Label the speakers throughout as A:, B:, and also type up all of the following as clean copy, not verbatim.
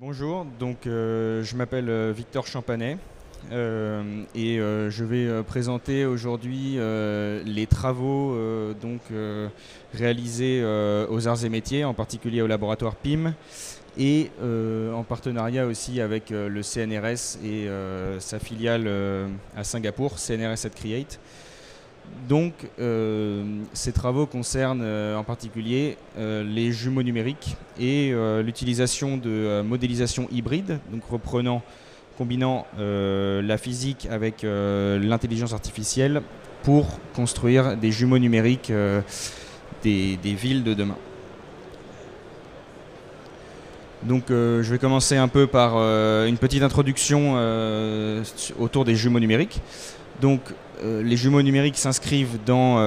A: Bonjour, je m'appelle Victor Champanet je vais présenter aujourd'hui les travaux réalisés aux Arts et Métiers, en particulier au laboratoire PIM en partenariat aussi avec le CNRS et sa filiale à Singapour, CNRS at Create. Ces travaux concernent en particulier les jumeaux numériques et l'utilisation de modélisation hybride, combinant la physique avec l'intelligence artificielle pour construire des jumeaux numériques des villes de demain. Je vais commencer un peu par une petite introduction autour des jumeaux numériques. Les jumeaux numériques s'inscrivent dans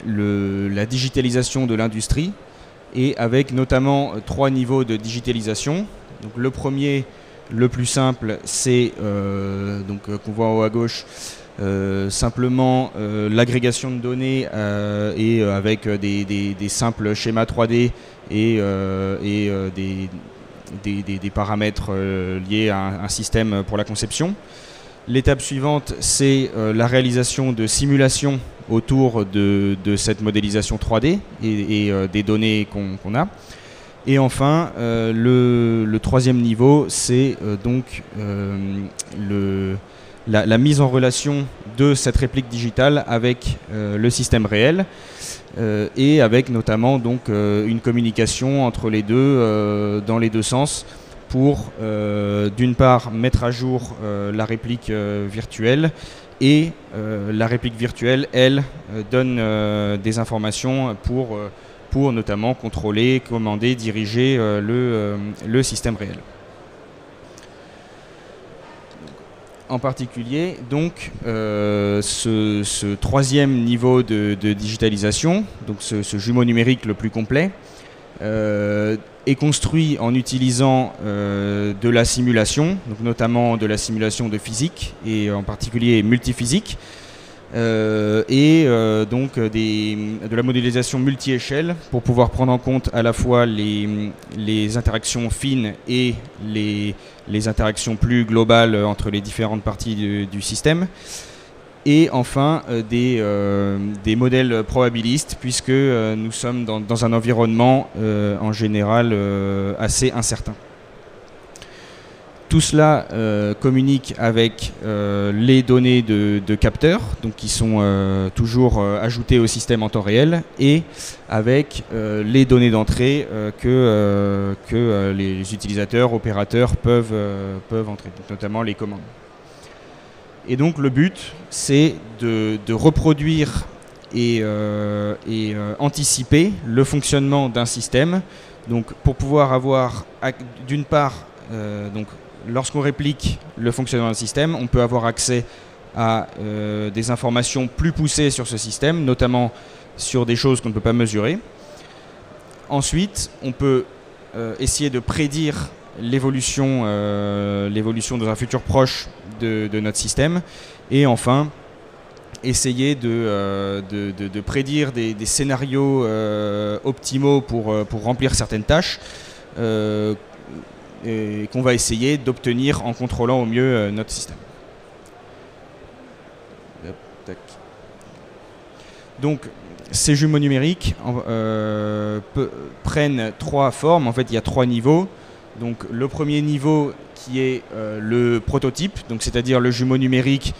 A: la digitalisation de l'industrie et avec notamment 3 niveaux de digitalisation. Le premier, le plus simple, c'est qu'on voit en haut à gauche, simplement l'agrégation de données avec des simples schémas 3D et des paramètres liés à un système pour la conception. L'étape suivante, c'est la réalisation de simulations autour de cette modélisation 3D et des données qu'on a. Et enfin, le troisième niveau, c'est la mise en relation de cette réplique digitale avec le système réel et avec notamment une communication entre les deux dans les deux sens pour d'une part mettre à jour la réplique virtuelle et la réplique virtuelle, elle, donne des informations pour notamment contrôler, commander, diriger le système réel. En particulier, ce troisième niveau de digitalisation, ce jumeau numérique le plus complet, est construit en utilisant de la simulation, notamment de la simulation de physique et en particulier multiphysique, de la modélisation multi-échelle pour pouvoir prendre en compte à la fois les interactions fines et les interactions plus globales entre les différentes parties du système. Et enfin, des modèles probabilistes, puisque nous sommes dans un environnement en général assez incertain. Tout cela communique avec les données de capteurs, qui sont toujours ajoutées au système en temps réel, et avec les données d'entrée que les utilisateurs, opérateurs peuvent entrer, notamment les commandes. Et donc le but, c'est de reproduire et anticiper le fonctionnement d'un système. Pour pouvoir avoir, d'une part, lorsqu'on réplique le fonctionnement d'un système, on peut avoir accès à des informations plus poussées sur ce système, notamment sur des choses qu'on ne peut pas mesurer. Ensuite, on peut essayer de prédire l'évolution dans un futur proche de notre système, et enfin essayer de prédire des scénarios optimaux pour remplir certaines tâches et qu'on va essayer d'obtenir en contrôlant au mieux notre système. Ces jumeaux numériques prennent 3 formes. En fait, il y a 3 niveaux. Le premier niveau qui est le prototype, c'est-à-dire le jumeau numérique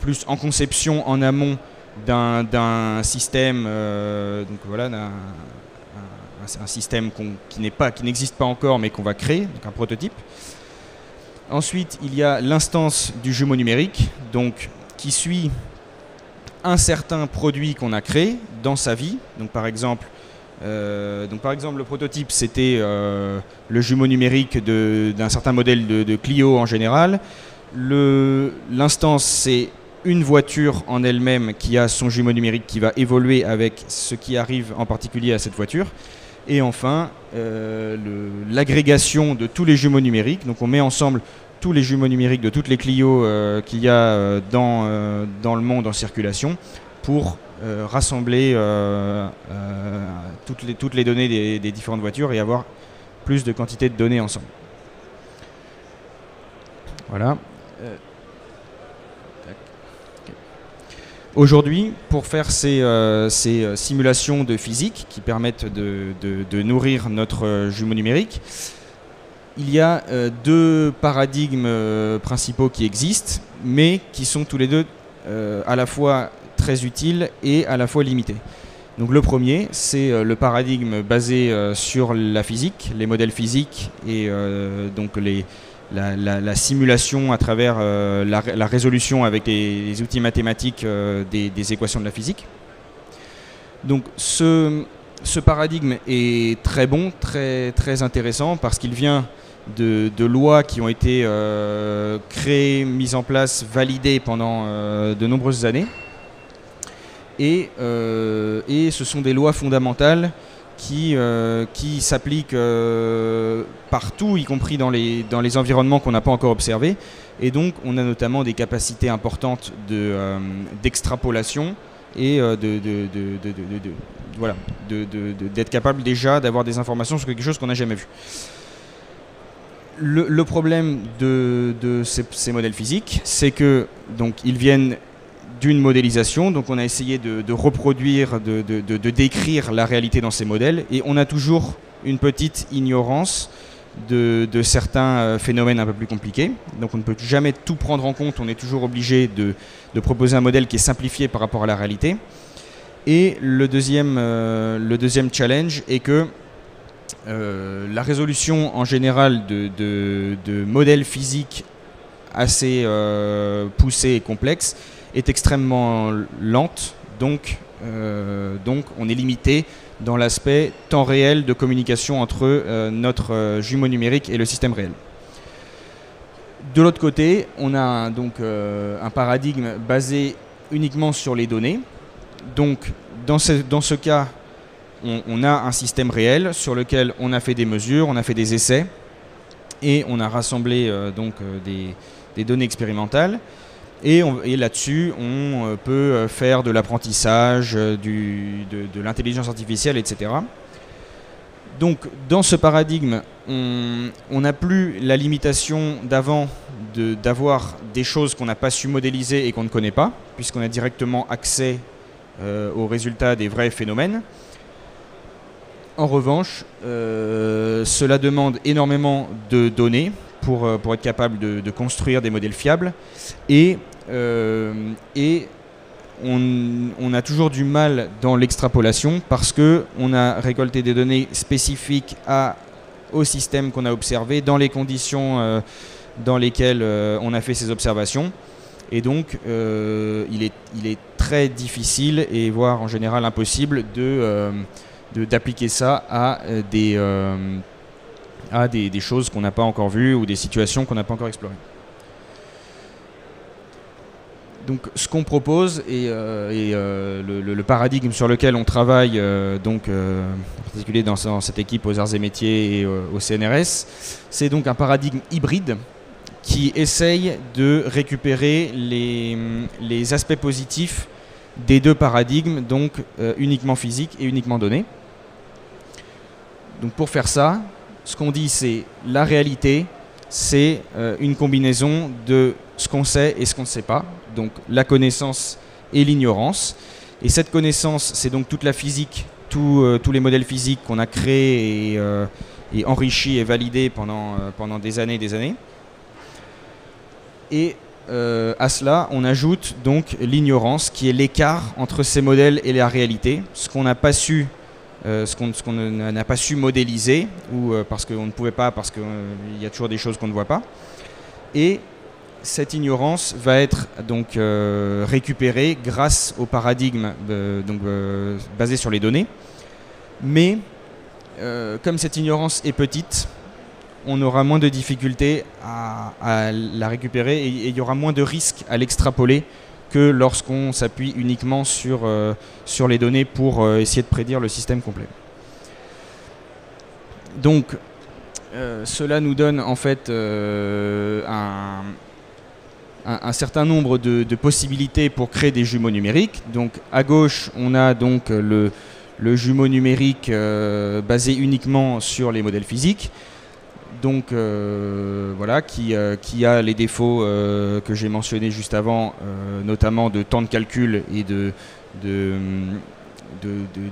A: plus en conception en amont d'un système, un système qui n'existe pas encore mais qu'on va créer, donc un prototype. Ensuite, il y a l'instance du jumeau numérique, qui suit un certain produit qu'on a créé dans sa vie. Par exemple, le prototype, c'était le jumeau numérique d'un certain modèle de Clio en général. L'instance, c'est une voiture en elle-même qui a son jumeau numérique qui va évoluer avec ce qui arrive en particulier à cette voiture. Et enfin, l'agrégation de tous les jumeaux numériques. On met ensemble tous les jumeaux numériques de toutes les Clio qu'il y a dans le monde en circulation pour rassembler toutes les données des différentes voitures et avoir plus de quantité de données ensemble. Voilà. Aujourd'hui, pour faire ces simulations de physique qui permettent de nourrir notre jumeau numérique, il y a deux paradigmes principaux qui existent, mais qui sont tous les deux à la fois très utiles et à la fois limités. Donc le premier, c'est le paradigme basé sur la physique, les modèles physiques et donc la simulation à travers la résolution avec les outils mathématiques des équations de la physique. Donc ce paradigme est très bon, très intéressant parce qu'il vient de lois qui ont été créées, mises en place, validées pendant de nombreuses années. Et ce sont des lois fondamentales qui s'appliquent partout, y compris dans les environnements qu'on n'a pas encore observés. Et donc, on a notamment des capacités importantes d'extrapolation et d'être capable déjà d'avoir des informations sur quelque chose qu'on n'a jamais vu. Le problème de ces modèles physiques, c'est que donc ils viennent d'une modélisation, donc on a essayé de reproduire, de décrire la réalité dans ces modèles, et on a toujours une petite ignorance de certains phénomènes un peu plus compliqués. Donc on ne peut jamais tout prendre en compte, on est toujours obligé de proposer un modèle qui est simplifié par rapport à la réalité. Et le deuxième challenge est que la résolution en général de modèles physiques assez poussés et complexes est extrêmement lente, donc on est limité dans l'aspect temps réel de communication entre notre jumeau numérique et le système réel. De l'autre côté, on a donc un paradigme basé uniquement sur les données. Donc dans ce cas, on a un système réel sur lequel on a fait des mesures, on a fait des essais et on a rassemblé des données expérimentales. Et là-dessus, on peut faire de l'apprentissage, de l'intelligence artificielle, etc. Donc, dans ce paradigme, on n'a plus la limitation d'avant d'avoir des choses qu'on n'a pas su modéliser et qu'on ne connaît pas, puisqu'on a directement accès aux résultats des vrais phénomènes. En revanche, cela demande énormément de données pour être capable de construire des modèles fiables et on a toujours du mal dans l'extrapolation parce qu'on a récolté des données spécifiques au système qu'on a observé dans les conditions dans lesquelles on a fait ces observations. Et donc, il est très difficile et voire en général impossible d'appliquer ça à des choses qu'on n'a pas encore vues ou des situations qu'on n'a pas encore explorées. Donc ce qu'on propose et le paradigme sur lequel on travaille, en particulier dans cette équipe aux arts et métiers et au CNRS, c'est donc un paradigme hybride qui essaye de récupérer les aspects positifs des deux paradigmes, donc uniquement physique et uniquement données. Donc pour faire ça, ce qu'on dit, c'est la réalité, c'est une combinaison de ce qu'on sait et ce qu'on ne sait pas, donc la connaissance et l'ignorance. Et cette connaissance, c'est donc toute la physique, tous les modèles physiques qu'on a créés et enrichis et validés pendant des années et des années. Et à cela, on ajoute donc l'ignorance, qui est l'écart entre ces modèles et la réalité, ce qu'on n'a pas su modéliser, ou parce qu'on ne pouvait pas, parce qu'il y a toujours des choses qu'on ne voit pas. Et cette ignorance va être donc récupérée grâce au paradigme basé sur les données. Mais comme cette ignorance est petite, on aura moins de difficultés à la récupérer et il y aura moins de risques à l'extrapoler que lorsqu'on s'appuie uniquement sur les données pour essayer de prédire le système complet. Donc, cela nous donne en fait un certain nombre de possibilités pour créer des jumeaux numériques. Donc, à gauche, on a donc le jumeau numérique basé uniquement sur les modèles physiques. donc voilà, qui a les défauts que j'ai mentionnés juste avant, notamment de temps de calcul et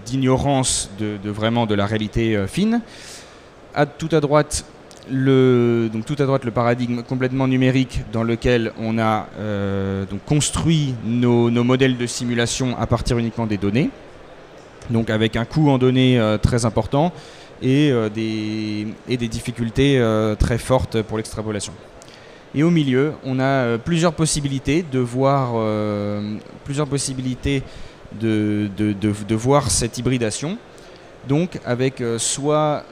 A: d'ignorance vraiment de la réalité fine. Tout à droite, le paradigme complètement numérique dans lequel on a donc construit nos modèles de simulation à partir uniquement des données, donc avec un coût en données très important et des difficultés très fortes pour l'extrapolation. Et au milieu, on a plusieurs possibilités de voir voir cette hybridation, donc avec soit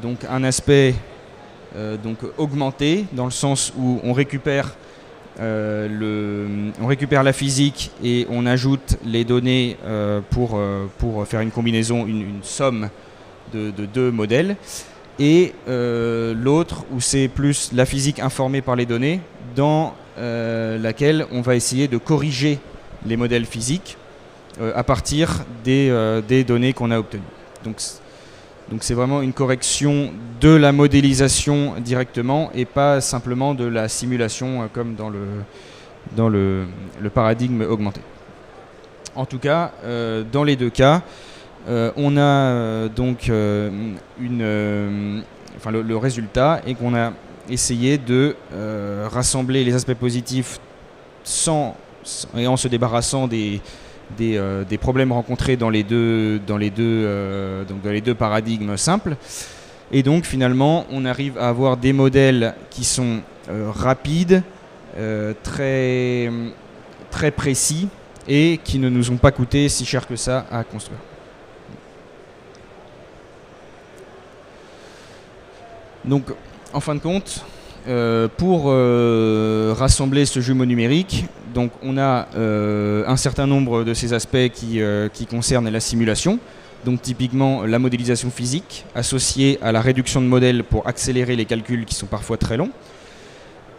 A: donc un aspect donc augmenté, dans le sens où on récupère la physique et on ajoute les données pour faire une combinaison, une somme de deux modèles, et l'autre où c'est plus la physique informée par les données, dans laquelle on va essayer de corriger les modèles physiques à partir des données qu'on a obtenues. Donc c'est vraiment une correction de la modélisation directement et pas simplement de la simulation comme dans le paradigme augmenté. En tout cas, dans les deux cas, on a donc le résultat est qu'on a essayé de rassembler les aspects positifs et en se débarrassant des problèmes rencontrés dans les deux paradigmes simples. Et donc finalement, on arrive à avoir des modèles qui sont rapides, très précis, et qui ne nous ont pas coûté si cher que ça à construire. Donc, en fin de compte, pour rassembler ce jumeau numérique, donc on a un certain nombre de ces aspects qui concernent la simulation. Donc typiquement la modélisation physique associée à la réduction de modèles pour accélérer les calculs qui sont parfois très longs.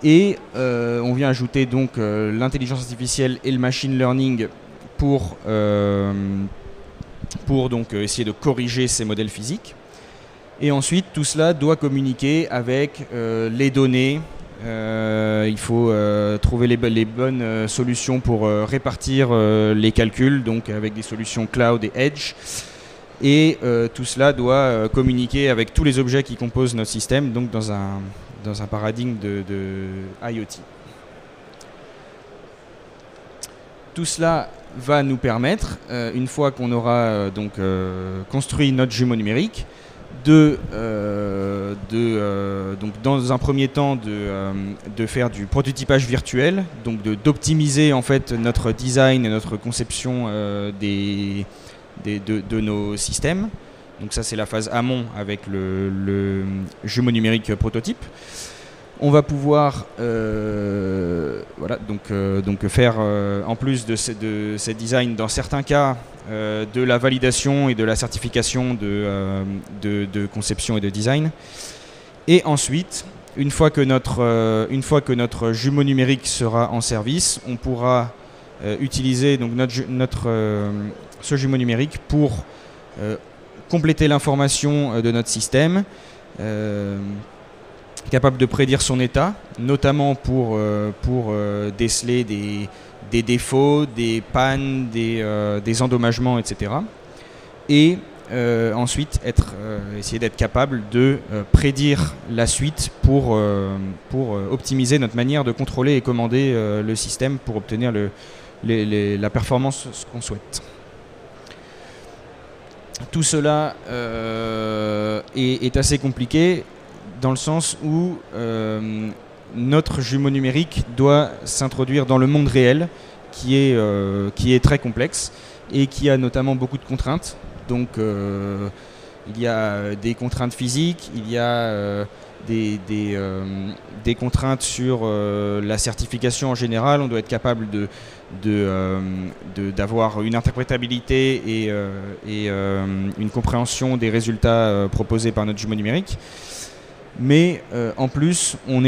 A: Et on vient ajouter donc l'intelligence artificielle et le machine learning pour donc essayer de corriger ces modèles physiques. Et ensuite, tout cela doit communiquer avec les données. Il faut trouver les bonnes solutions pour répartir les calculs, donc avec des solutions cloud et edge. Et tout cela doit communiquer avec tous les objets qui composent notre système, donc dans un paradigme de IoT. Tout cela va nous permettre, une fois qu'on aura construit notre jumeau numérique, donc dans un premier temps de faire du prototypage virtuel, donc d'optimiser en fait notre design et notre conception de nos systèmes. Donc ça c'est la phase amont avec le jumeau numérique prototype. On va pouvoir faire en plus de ces designs, dans certains cas, de la validation et de la certification de conception et de design. Et ensuite, une fois que notre jumeau numérique sera en service, on pourra utiliser donc ce jumeau numérique pour compléter l'information de notre système, capable de prédire son état, notamment pour déceler des défauts, des pannes, des endommagements, etc. Et ensuite essayer d'être capable de prédire la suite pour optimiser notre manière de contrôler et commander le système pour obtenir la performance qu'on souhaite. Tout cela est assez compliqué, dans le sens où notre jumeau numérique doit s'introduire dans le monde réel, qui est très complexe et qui a notamment beaucoup de contraintes. Donc il y a des contraintes physiques, il y a des contraintes sur la certification en général. On doit être capable d'avoir une interprétabilité et une compréhension des résultats proposés par notre jumeau numérique. Mais en plus, on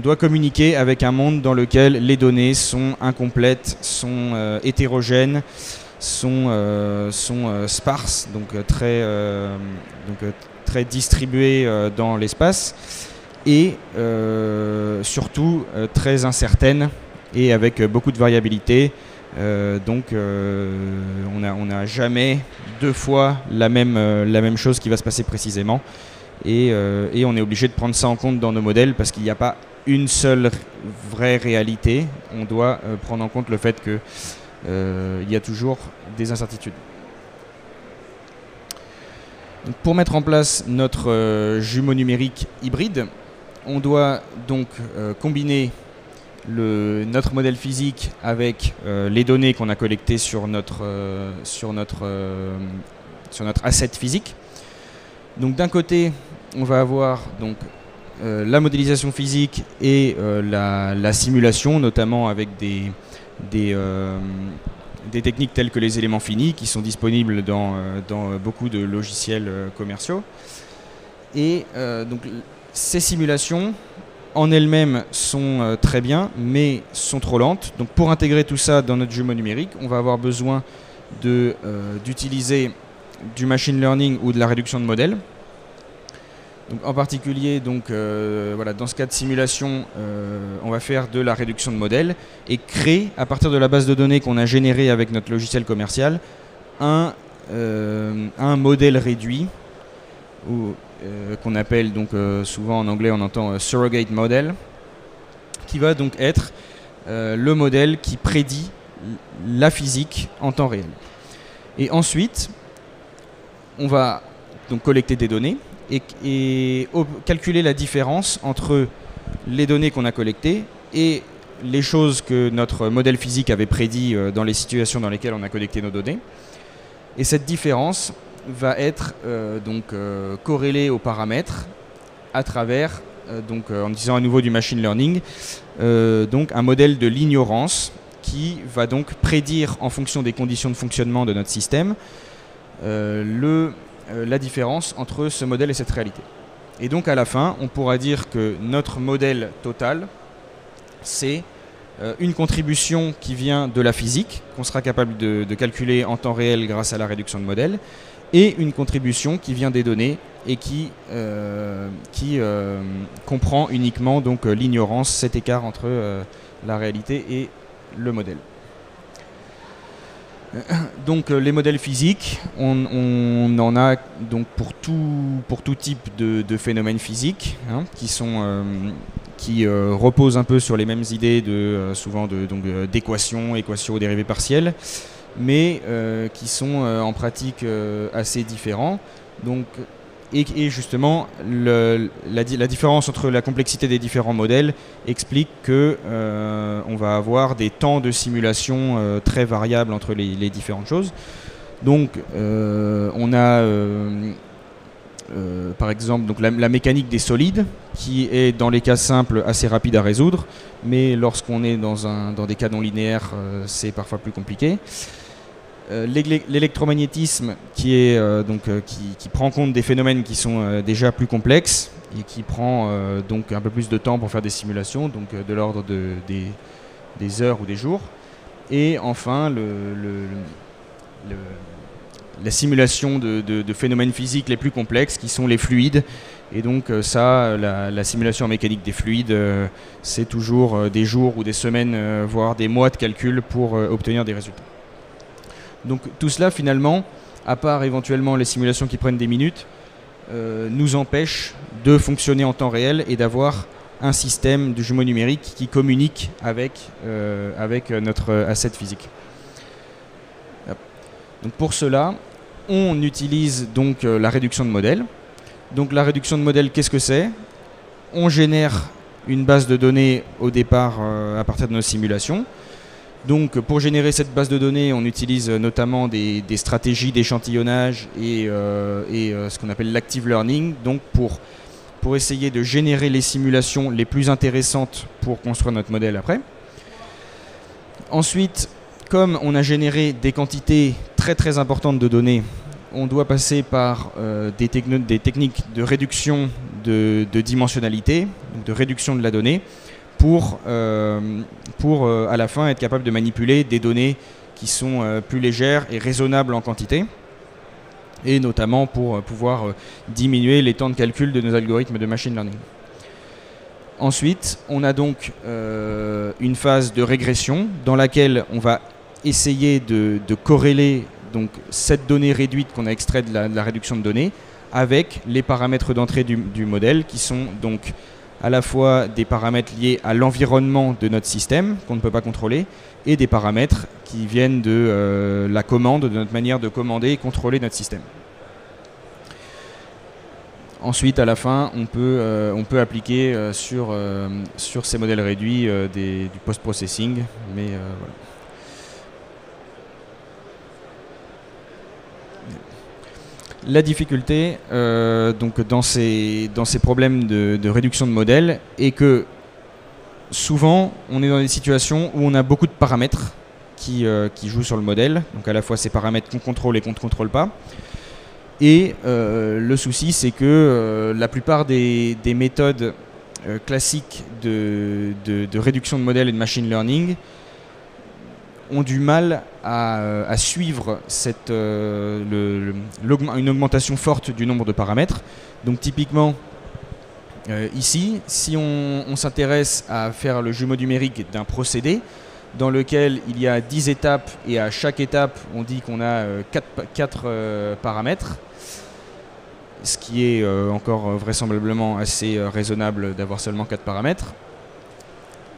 A: doit communiquer avec un monde dans lequel les données sont incomplètes, sont hétérogènes, sont sparses, donc très distribuées dans l'espace, et surtout très incertaines et avec beaucoup de variabilité. On n'a jamais deux fois la même chose qui va se passer précisément. Et on est obligé de prendre ça en compte dans nos modèles parce qu'il n'y a pas une seule vraie réalité. On doit prendre en compte le fait qu'il y a toujours des incertitudes. Donc, pour mettre en place notre jumeau numérique hybride, on doit donc combiner notre modèle physique avec les données qu'on a collectées sur notre asset physique. Donc d'un côté, on va avoir donc la modélisation physique et la simulation, notamment avec des techniques telles que les éléments finis qui sont disponibles dans beaucoup de logiciels commerciaux. Et donc ces simulations en elles-mêmes sont très bien, mais sont trop lentes. Donc pour intégrer tout ça dans notre jumeau numérique, on va avoir besoin d'utiliser du machine learning ou de la réduction de modèles. Donc en particulier, voilà, dans ce cas de simulation, on va faire de la réduction de modèles et créer, à partir de la base de données qu'on a générée avec notre logiciel commercial, un modèle réduit, qu'on appelle donc souvent en anglais on entend surrogate model, qui va donc être le modèle qui prédit la physique en temps réel. Et ensuite, on va donc collecter des données et calculer la différence entre les données qu'on a collectées et les choses que notre modèle physique avait prédit dans les situations dans lesquelles on a collecté nos données. Et cette différence va être corrélée aux paramètres à travers, en utilisant à nouveau du machine learning, un modèle de l'ignorance qui va donc prédire en fonction des conditions de fonctionnement de notre système la différence entre ce modèle et cette réalité. Et donc à la fin, on pourra dire que notre modèle total, c'est une contribution qui vient de la physique, qu'on sera capable de calculer en temps réel grâce à la réduction de modèles, et une contribution qui vient des données et qui comprend uniquement l'ignorance, cet écart entre la réalité et le modèle. Donc les modèles physiques, on en a donc pour tout type de phénomènes physiques, hein, qui reposent un peu sur les mêmes idées souvent d'équations, équations aux dérivées partielles, mais qui sont en pratique assez différents. Donc, et justement, la différence entre la complexité des différents modèles explique que on va avoir des temps de simulation très variables entre les différentes choses. Donc, on a par exemple la mécanique des solides, qui est dans les cas simples assez rapide à résoudre, mais lorsqu'on est dans des cas non linéaires, c'est parfois plus compliqué. L'électromagnétisme qui prend compte des phénomènes qui sont déjà plus complexes et qui prend donc un peu plus de temps pour faire des simulations, donc de l'ordre des heures ou des jours. Et enfin la simulation de phénomènes physiques les plus complexes qui sont les fluides. Et donc la simulation en mécanique des fluides, c'est toujours des jours ou des semaines, voire des mois de calcul pour obtenir des résultats. Donc tout cela finalement, à part éventuellement les simulations qui prennent des minutes, nous empêche de fonctionner en temps réel et d'avoir un système de jumeaux numériques qui communique avec notre asset physique. Donc pour cela, on utilise donc la réduction de modèles. Donc la réduction de modèles, qu'est-ce que c'est? On génère une base de données au départ à partir de nos simulations. Donc pour générer cette base de données, on utilise notamment des stratégies d'échantillonnage et ce qu'on appelle l'active learning, donc pour essayer de générer les simulations les plus intéressantes pour construire notre modèle après. Ensuite, comme on a généré des quantités très très importantes de données, on doit passer par des techniques de réduction de dimensionnalité, de réduction de la donnée, pour à la fin être capable de manipuler des données qui sont plus légères et raisonnables en quantité, et notamment pour pouvoir diminuer les temps de calcul de nos algorithmes de machine learning. Ensuite, on a donc une phase de régression dans laquelle on va essayer de corréler donc, cette donnée réduite qu'on a extraite de la réduction de données avec les paramètres d'entrée du modèle, qui sont donc à la fois des paramètres liés à l'environnement de notre système, qu'on ne peut pas contrôler, et des paramètres qui viennent de la commande, de notre manière de commander et contrôler notre système. Ensuite, à la fin, on peut appliquer sur ces modèles réduits du post-processing, mais voilà. La difficulté donc dans ces problèmes de réduction de modèles est que souvent on est dans des situations où on a beaucoup de paramètres qui jouent sur le modèle, donc à la fois ces paramètres qu'on contrôle et qu'on ne contrôle pas. Et le souci, c'est que la plupart des méthodes classiques de réduction de modèles et de machine learning ont du mal à suivre une augmentation forte du nombre de paramètres. Donc typiquement, ici, si on s'intéresse à faire le jumeau numérique d'un procédé dans lequel il y a 10 étapes et à chaque étape, on dit qu'on a 4 paramètres, ce qui est encore vraisemblablement assez raisonnable d'avoir seulement 4 paramètres.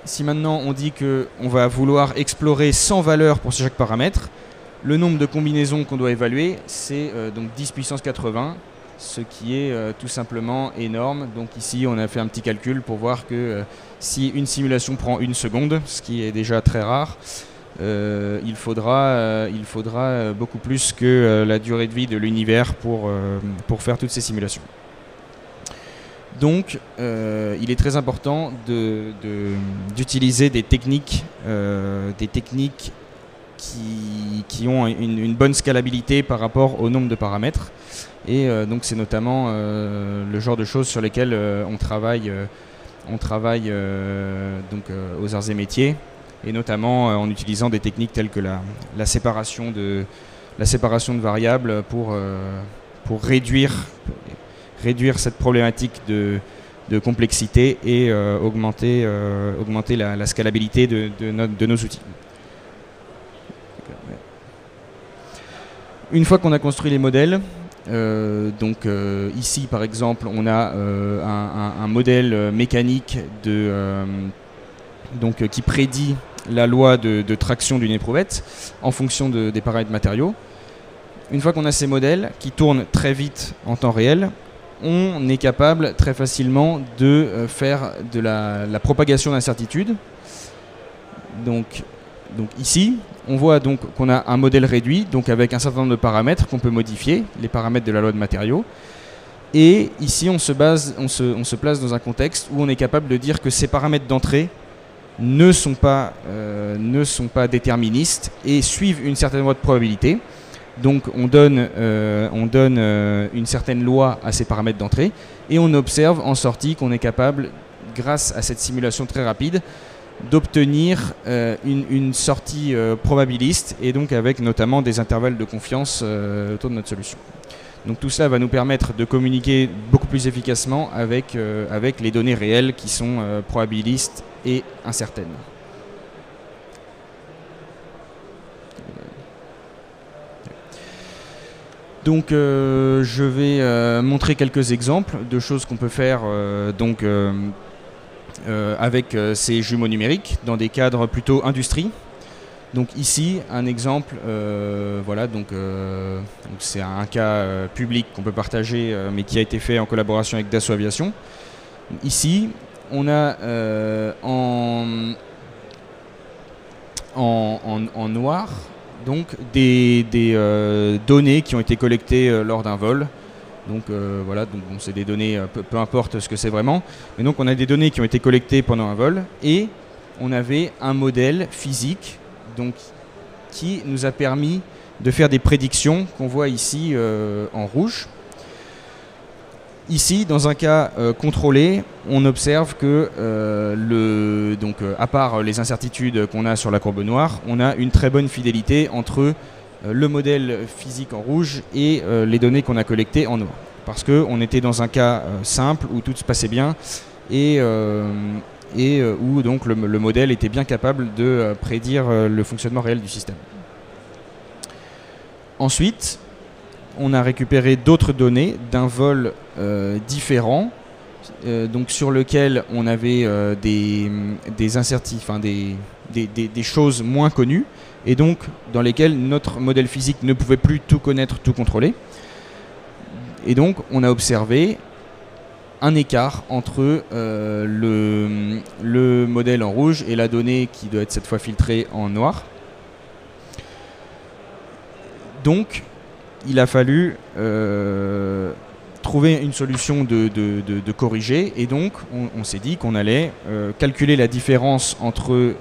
A: Si maintenant on dit qu'on va vouloir explorer 100 valeurs pour chaque paramètre, le nombre de combinaisons qu'on doit évaluer, c'est donc 10 puissance 80, ce qui est tout simplement énorme. Donc ici, on a fait un petit calcul pour voir que si une simulation prend 1 seconde, ce qui est déjà très rare, il faudra beaucoup plus que la durée de vie de l'univers pour faire toutes ces simulations. Donc, il est très important d'utiliser des techniques qui ont une bonne scalabilité par rapport au nombre de paramètres. Et donc, c'est notamment le genre de choses sur lesquelles on travaille donc, aux arts et métiers, et notamment en utilisant des techniques telles que la séparation de variables pour réduire cette problématique de complexité et augmenter la scalabilité de nos outils. Une fois qu'on a construit les modèles, donc ici par exemple on a un modèle mécanique qui prédit la loi de traction d'une éprouvette en fonction des paramètres matériaux. Une fois qu'on a ces modèles qui tournent très vite en temps réel, on est capable très facilement de faire de la propagation d'incertitude. Donc ici, on voit donc qu'on a un modèle réduit, donc avec un certain nombre de paramètres qu'on peut modifier, les paramètres de la loi de matériaux. Et ici, on se place dans un contexte où on est capable de dire que ces paramètres d'entrée ne sont pas déterministes et suivent une certaine loi de probabilité. Donc on donne une certaine loi à ces paramètres d'entrée et on observe en sortie qu'on est capable, grâce à cette simulation très rapide, d'obtenir une sortie probabiliste, et donc avec notamment des intervalles de confiance autour de notre solution. Donc tout cela va nous permettre de communiquer beaucoup plus efficacement avec les données réelles qui sont probabilistes et incertaines. Donc je vais montrer quelques exemples de choses qu'on peut faire avec ces jumeaux numériques dans des cadres plutôt industrie. Donc ici un exemple, voilà, donc c'est un cas public qu'on peut partager mais qui a été fait en collaboration avec Dassault Aviation. Ici on a en noir donc des données qui ont été collectées lors d'un vol. Donc voilà, donc bon, c'est des données, peu importe ce que c'est vraiment, mais donc on a des données qui ont été collectées pendant un vol, et on avait un modèle physique donc, qui nous a permis de faire des prédictions qu'on voit ici en rouge. Ici, dans un cas contrôlé, on observe que, à part les incertitudes qu'on a sur la courbe noire, on a une très bonne fidélité entre le modèle physique en rouge et les données qu'on a collectées en noir. Parce qu'on était dans un cas simple où tout se passait bien et où donc le modèle était bien capable de prédire le fonctionnement réel du système. Ensuite, on a récupéré d'autres données d'un vol différent, donc sur lequel on avait des choses moins connues, et donc dans lesquelles notre modèle physique ne pouvait plus tout connaître, tout contrôler. Et donc on a observé un écart entre le modèle en rouge et la donnée qui doit être cette fois filtrée en noir. Donc il a fallu trouver une solution de corriger, et donc on s'est dit qu'on allait calculer la différence entre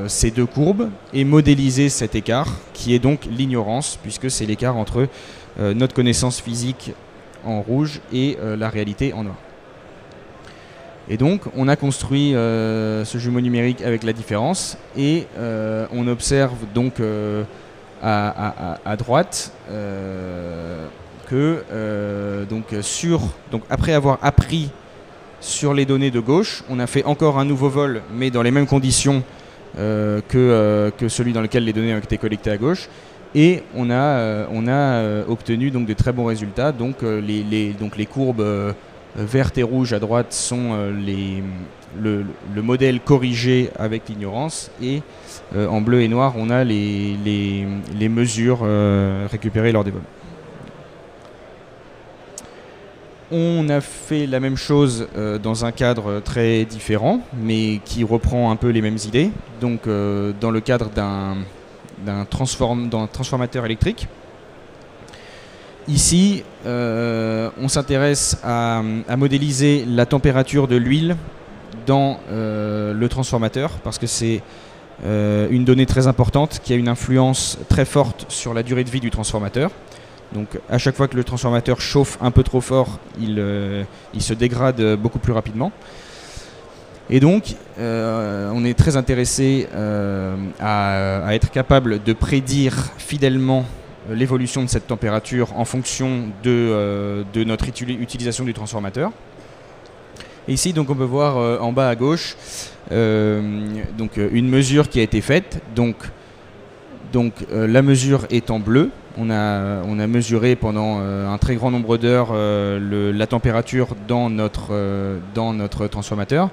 A: ces deux courbes et modéliser cet écart qui est donc l'ignorance, puisque c'est l'écart entre notre connaissance physique en rouge et la réalité en noir. Et donc on a construit ce jumeau numérique avec la différence, et on observe donc à droite que donc après avoir appris sur les données de gauche, on a fait encore un nouveau vol, mais dans les mêmes conditions que celui dans lequel les données ont été collectées à gauche, et on a obtenu donc de très bons résultats. Donc les courbes vertes et rouges à droite sont le modèle corrigé avec l'ignorance, et en bleu et noir on a les mesures récupérées lors des vols. On a fait la même chose dans un cadre très différent, mais qui reprend un peu les mêmes idées, donc dans le cadre d'un transformateur électrique. Ici, on s'intéresse à modéliser la température de l'huile dans le transformateur, parce que c'est une donnée très importante qui a une influence très forte sur la durée de vie du transformateur. Donc à chaque fois que le transformateur chauffe un peu trop fort, il se dégrade beaucoup plus rapidement. Et donc on est très intéressé à être capable de prédire fidèlement l'évolution de cette température en fonction de notre utilisation du transformateur. Et ici, donc, on peut voir en bas à gauche une mesure qui a été faite. Donc la mesure est en bleu. On a mesuré pendant un très grand nombre d'heures la température dans notre transformateur.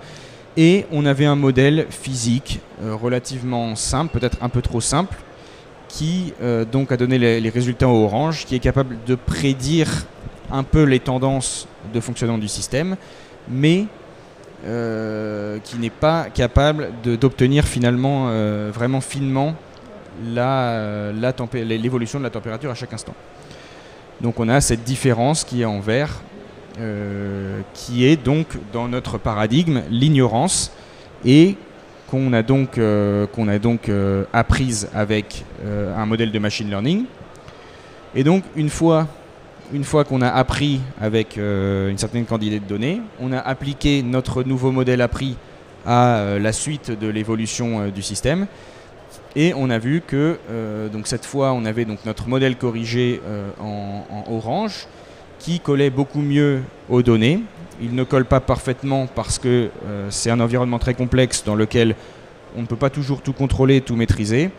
A: Et on avait un modèle physique relativement simple, peut-être un peu trop simple, qui donc a donné les résultats en orange, qui est capable de prédire un peu les tendances de fonctionnement du système, mais qui n'est pas capable d'obtenir finalement vraiment finement l'évolution de la température à chaque instant. Donc on a cette différence qui est en vert, qui est donc dans notre paradigme l'ignorance, et qu'on a donc apprise avec un modèle de machine learning. Et donc une fois qu'on a appris avec une certaine quantité de données, on a appliqué notre nouveau modèle appris à la suite de l'évolution du système, et on a vu que donc cette fois on avait donc notre modèle corrigé en orange, qui collait beaucoup mieux aux données. Il ne colle pas parfaitement parce que c'est un environnement très complexe dans lequel on ne peut pas toujours tout contrôler, tout maîtriser,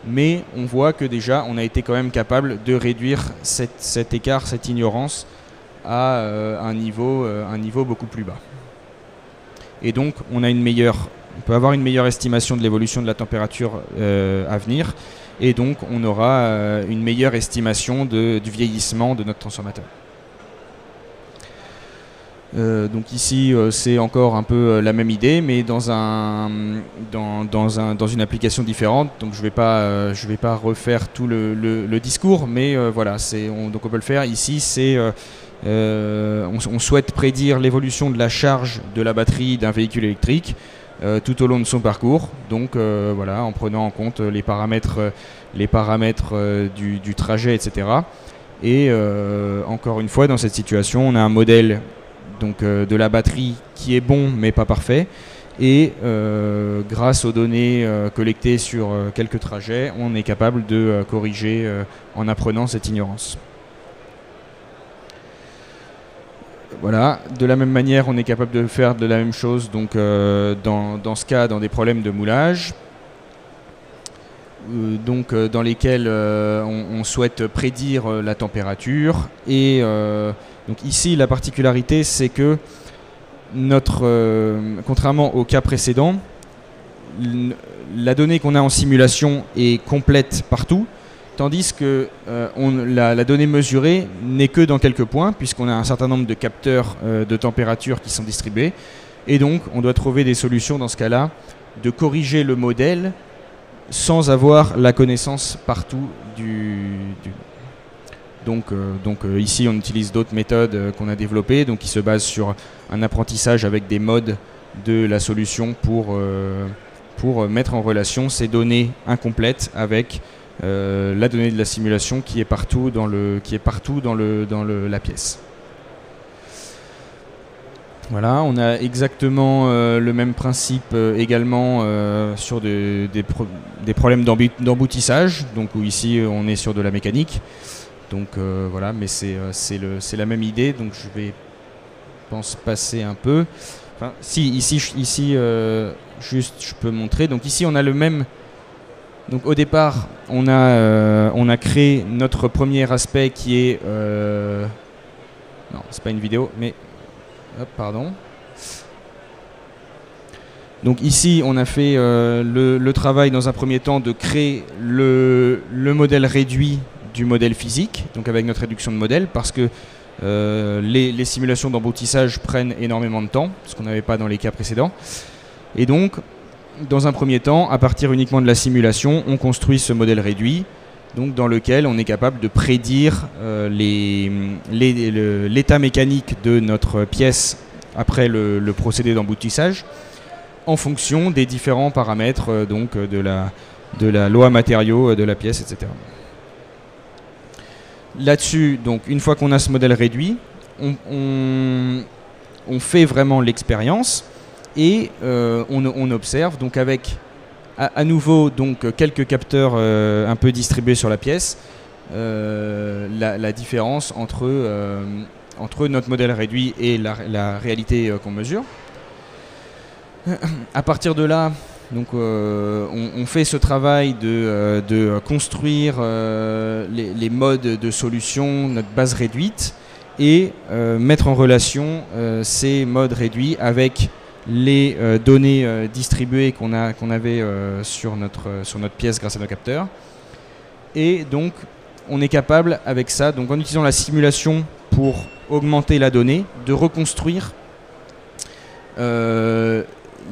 A: mais on voit que déjà on a été quand même capable de réduire cet écart, cette ignorance à un niveau beaucoup plus bas. Et donc on peut avoir une meilleure estimation de l'évolution de la température à venir, et donc on aura une meilleure estimation du vieillissement de notre transformateur. Donc ici c'est encore un peu la même idée, mais dans une application différente. Donc je vais pas refaire tout le discours, mais voilà, donc on peut le faire. Ici on souhaite prédire l'évolution de la charge de la batterie d'un véhicule électrique tout au long de son parcours. Donc voilà, en prenant en compte les paramètres du trajet, etc. Et encore une fois, dans cette situation, on a un modèle de la batterie qui est bon mais pas parfait. Et grâce aux données collectées sur quelques trajets, on est capable de corriger en apprenant cette ignorance. Voilà, de la même manière, on est capable de faire de la même chose donc, dans ce cas, dans des problèmes de moulage, dans lesquels on souhaite prédire la température. Et donc ici, la particularité, c'est que contrairement au cas précédent, la donnée qu'on a en simulation est complète partout, tandis que la donnée mesurée n'est que dans quelques points, puisqu'on a un certain nombre de capteurs de température qui sont distribués. Et donc, on doit trouver des solutions dans ce cas-là, de corriger le modèle sans avoir la connaissance partout Donc ici, on utilise d'autres méthodes qu'on a développées, qui se basent sur un apprentissage avec des modes de la solution pour mettre en relation ces données incomplètes avec la donnée de la simulation qui est partout dans la pièce. Voilà, on a exactement le même principe également sur des problèmes d'emboutissage, où ici on est sur de la mécanique. Voilà, mais c'est la même idée, donc je vais, pense, passer un peu. Enfin, si, ici juste je peux montrer. Donc ici on a le même. Donc au départ, on a créé notre premier aspect qui est non, c'est pas une vidéo, mais hop, pardon. Donc ici, on a fait le travail dans un premier temps de créer le modèle réduit du modèle physique, donc avec notre réduction de modèle, parce que les simulations d'emboutissage prennent énormément de temps, ce qu'on n'avait pas dans les cas précédents. Et donc, dans un premier temps, à partir uniquement de la simulation, on construit ce modèle réduit, donc dans lequel on est capable de prédire l'état mécanique de notre pièce après le procédé d'emboutissage, en fonction des différents paramètres de la loi matériaux de la pièce, etc. Là-dessus, donc une fois qu'on a ce modèle réduit, on fait vraiment l'expérience et on observe donc avec à nouveau donc quelques capteurs un peu distribués sur la pièce, la différence entre notre modèle réduit et la réalité qu'on mesure. À partir de là, donc, on fait ce travail de construire les modes de solution, notre base réduite, et mettre en relation ces modes réduits avec les données distribuées qu'on avait sur notre pièce grâce à nos capteurs. Et donc, on est capable, avec ça, donc en utilisant la simulation pour augmenter la donnée, de reconstruire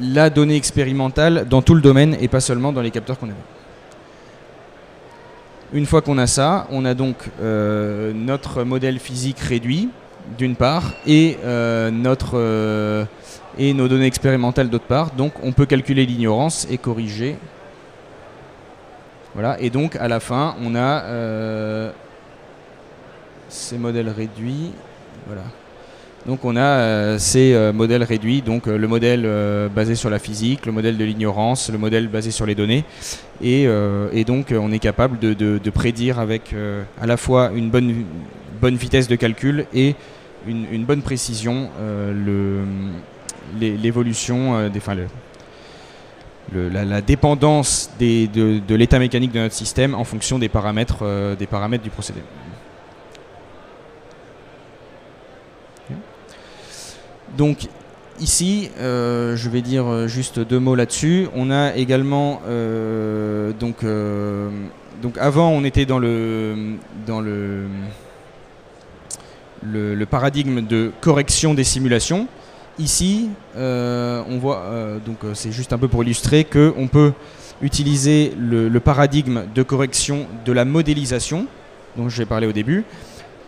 A: la donnée expérimentale dans tout le domaine et pas seulement dans les capteurs qu'on avait. Une fois qu'on a ça, on a donc notre modèle physique réduit, d'une part, et nos données expérimentales d'autre part. Donc on peut calculer l'ignorance et corriger. Voilà, et donc à la fin, on a ces modèles réduits. Voilà. Donc on a ces modèles réduits, donc le modèle basé sur la physique, le modèle de l'ignorance, le modèle basé sur les données, et donc on est capable de prédire avec à la fois une bonne vitesse de calcul et une bonne précision l'évolution, la dépendance de l'état mécanique de notre système en fonction des paramètres du procédé. Donc ici, je vais dire juste deux mots là-dessus. On a également donc avant on était dans le paradigme de correction des simulations. Ici, on voit donc c'est juste un peu pour illustrer que on peut utiliser le paradigme de correction de la modélisation, dont j'ai parlé au début,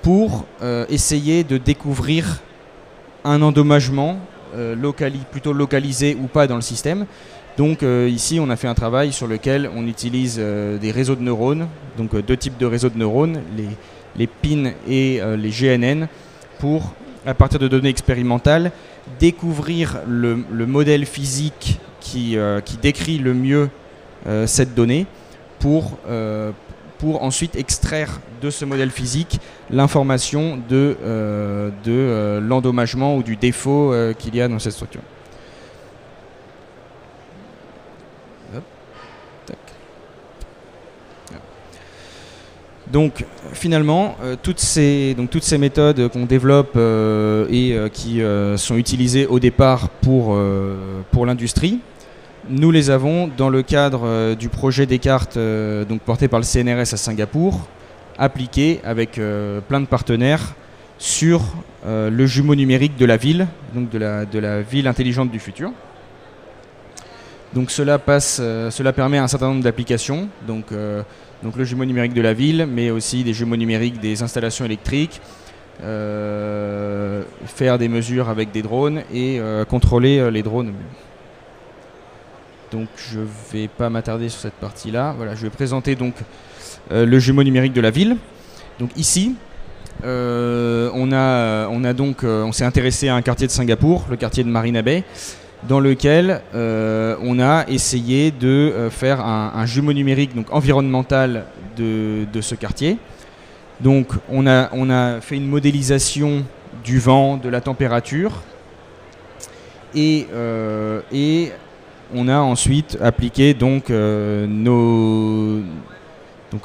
A: pour essayer de découvrir un endommagement plutôt localisé ou pas dans le système. Donc ici on a fait un travail sur lequel on utilise des réseaux de neurones, donc deux types de réseaux de neurones, les PIN et les GNN, pour à partir de données expérimentales, découvrir le modèle physique qui décrit le mieux cette donnée pour ensuite extraire de ce modèle physique l'information de l'endommagement ou du défaut qu'il y a dans cette structure. Donc finalement, toutes ces méthodes qu'on développe et qui sont utilisées au départ pour l'industrie, nous les avons dans le cadre du projet Descartes porté par le CNRS à Singapour, appliqué avec plein de partenaires sur le jumeau numérique de la ville, donc de la ville intelligente du futur. Donc cela permet un certain nombre d'applications, donc le jumeau numérique de la ville, mais aussi des jumeaux numériques des installations électriques, faire des mesures avec des drones et contrôler les drones. Donc je ne vais pas m'attarder sur cette partie-là. Voilà, je vais présenter donc le jumeau numérique de la ville. Donc ici, on s'est intéressé à un quartier de Singapour, le quartier de Marina Bay, dans lequel on a essayé de faire un jumeau numérique donc environnemental de ce quartier. Donc on a fait une modélisation du vent, de la température, et on a ensuite appliqué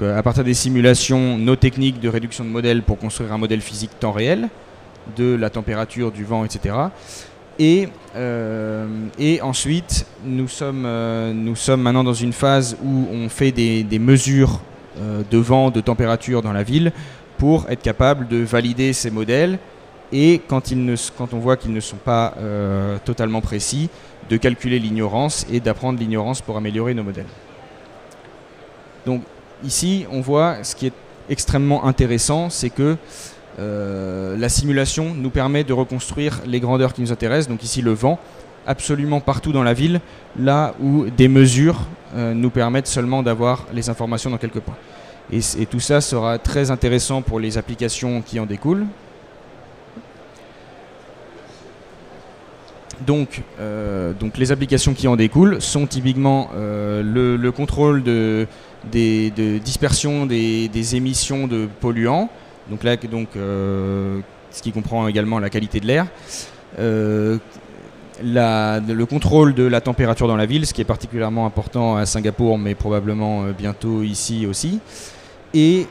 A: à partir des simulations nos techniques de réduction de modèles pour construire un modèle physique temps réel de la température, du vent, etc. Et ensuite, nous sommes maintenant dans une phase où on fait des mesures de vent, de température dans la ville pour être capable de valider ces modèles et quand on voit qu'ils ne sont pas totalement précis, de calculer l'ignorance et d'apprendre l'ignorance pour améliorer nos modèles. Donc ici, on voit ce qui est extrêmement intéressant, c'est que la simulation nous permet de reconstruire les grandeurs qui nous intéressent, donc ici le vent, absolument partout dans la ville, là où des mesures nous permettent seulement d'avoir les informations dans quelques points. Et tout ça sera très intéressant pour les applications qui en découlent. Donc les applications qui en découlent sont typiquement le contrôle de dispersion des émissions de polluants, donc là, ce qui comprend également la qualité de l'air, le contrôle de la température dans la ville, ce qui est particulièrement important à Singapour, mais probablement bientôt ici aussi, et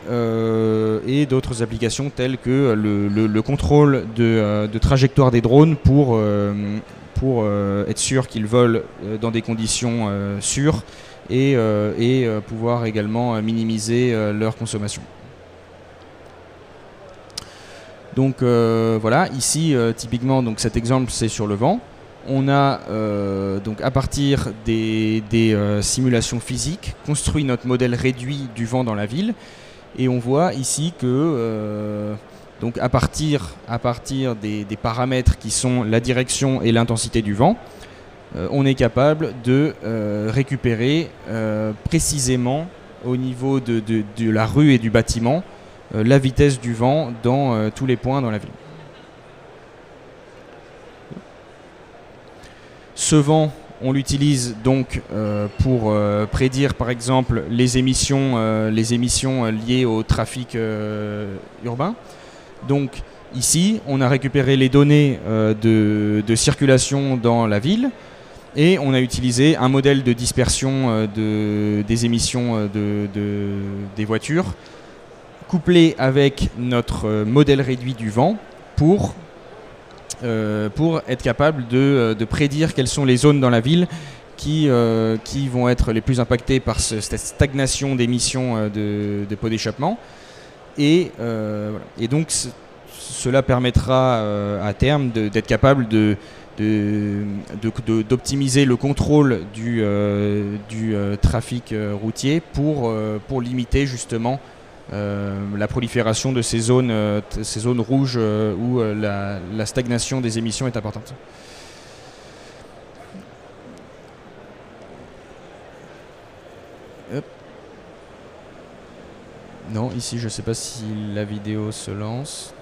A: d'autres applications telles que le contrôle de trajectoire des drones pour être sûr qu'ils volent dans des conditions sûres et pouvoir également minimiser leur consommation. Donc voilà, ici typiquement donc cet exemple c'est sur le vent. On a donc à partir des simulations physiques construit notre modèle réduit du vent dans la ville et on voit ici que donc à partir des paramètres qui sont la direction et l'intensité du vent, on est capable de récupérer précisément au niveau de la rue et du bâtiment la vitesse du vent dans tous les points dans la ville. Ce vent, on l'utilise donc pour prédire par exemple les émissions liées au trafic urbain. Donc ici, on a récupéré les données de circulation dans la ville et on a utilisé un modèle de dispersion des émissions des voitures couplé avec notre modèle réduit du vent pour être capable de prédire quelles sont les zones dans la ville qui vont être les plus impactées par cette stagnation d'émissions de pots d'échappement. Et donc cela permettra à terme d'être capable d'optimiser le contrôle du trafic routier pour limiter justement la prolifération de ces zones rouges où la stagnation des émissions est importante. Hop. Non, ici je ne sais pas si la vidéo se lance.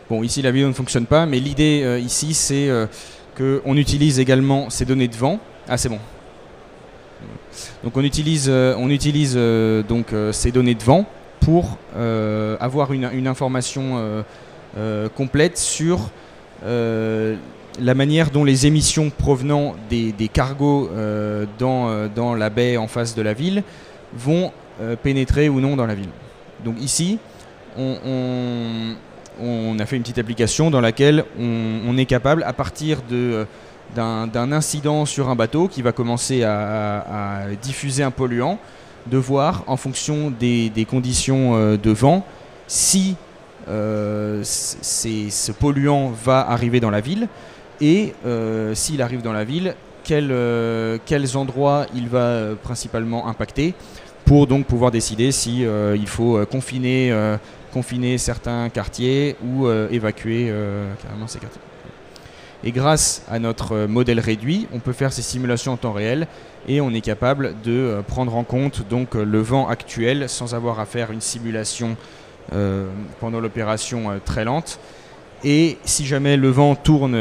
A: Bon, ici la vidéo ne fonctionne pas, mais l'idée ici c'est qu'on utilise également ces données de vent. Ah, c'est bon. Donc on utilise donc ces données de vent pour avoir une information complète sur la manière dont les émissions provenant des cargos dans la baie en face de la ville vont pénétrer ou non dans la ville. Donc ici, on a fait une petite application dans laquelle on est capable, à partir d'un incident sur un bateau qui va commencer à diffuser un polluant, de voir en fonction des conditions de vent si ce polluant va arriver dans la ville et s'il arrive dans la ville, quels endroits il va principalement impacter pour donc pouvoir décider si il faut confiner certains quartiers ou évacuer carrément ces quartiers. Et grâce à notre modèle réduit, on peut faire ces simulations en temps réel et on est capable de prendre en compte donc le vent actuel sans avoir à faire une simulation pendant l'opération très lente. Et si jamais le vent tourne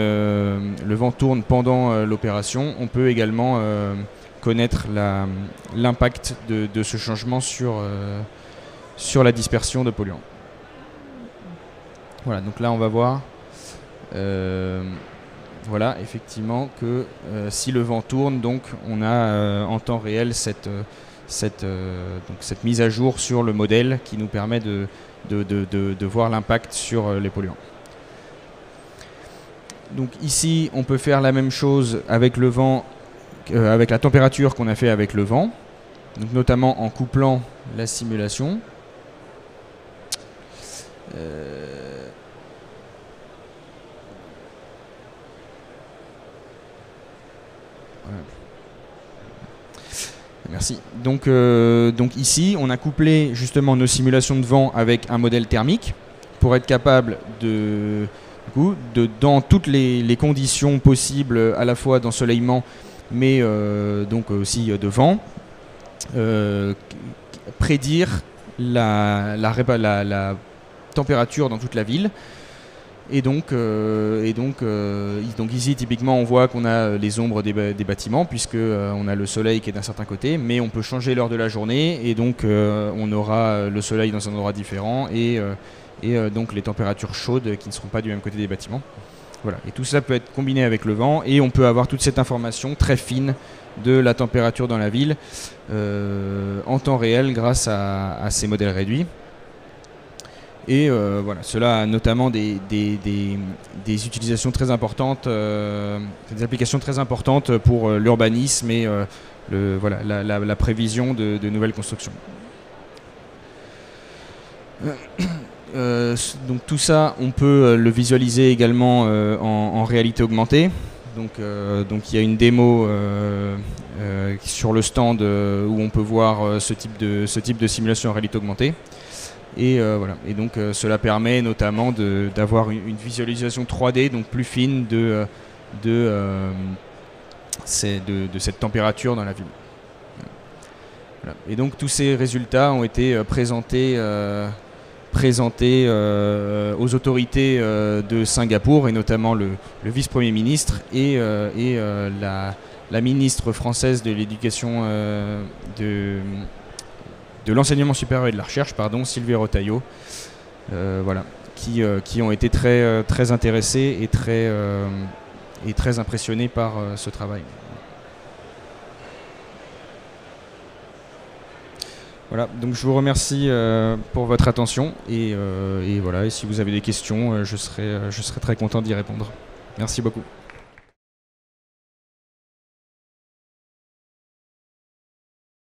A: pendant l'opération, on peut également connaître l'impact de ce changement sur la dispersion de polluants. Voilà, donc là on va voir voilà, effectivement que si le vent tourne, donc on a en temps réel cette mise à jour sur le modèle qui nous permet de voir l'impact sur les polluants. Donc ici, on peut faire la même chose avec le vent, avec la température qu'on a fait avec le vent, donc notamment en couplant la simulation. Voilà. Merci. Donc ici, on a couplé justement nos simulations de vent avec un modèle thermique pour être capable dans toutes les conditions possibles, à la fois d'ensoleillement, mais donc aussi de vent, prédire la température dans toute la ville. Et donc ici, typiquement, on voit qu'on a les ombres des bâtiments, puisque on a le soleil qui est d'un certain côté, mais on peut changer l'heure de la journée, et donc on aura le soleil dans un endroit différent, et donc les températures chaudes qui ne seront pas du même côté des bâtiments. Voilà. Et tout ça peut être combiné avec le vent, et on peut avoir toute cette information très fine de la température dans la ville en temps réel grâce à ces modèles réduits. Et voilà, cela a notamment des utilisations très importantes, des applications très importantes pour l'urbanisme et voilà, la prévision de nouvelles constructions. Donc tout ça, on peut le visualiser également en réalité augmentée. Donc il y a une démo sur le stand où on peut voir ce type de simulation en réalité augmentée. Et voilà. Et donc cela permet notamment d'avoir une visualisation 3D donc plus fine de cette température dans la ville. Voilà. Et donc tous ces résultats ont été présentés aux autorités de Singapour, et notamment le vice-premier ministre et la ministre française de l'éducation de l'enseignement supérieur et de la recherche, Sylvie Retailleau, voilà, qui ont été très intéressés et très impressionnés par ce travail. Voilà, donc je vous remercie pour votre attention et voilà, et si vous avez des questions, je serai très content d'y répondre. Merci beaucoup.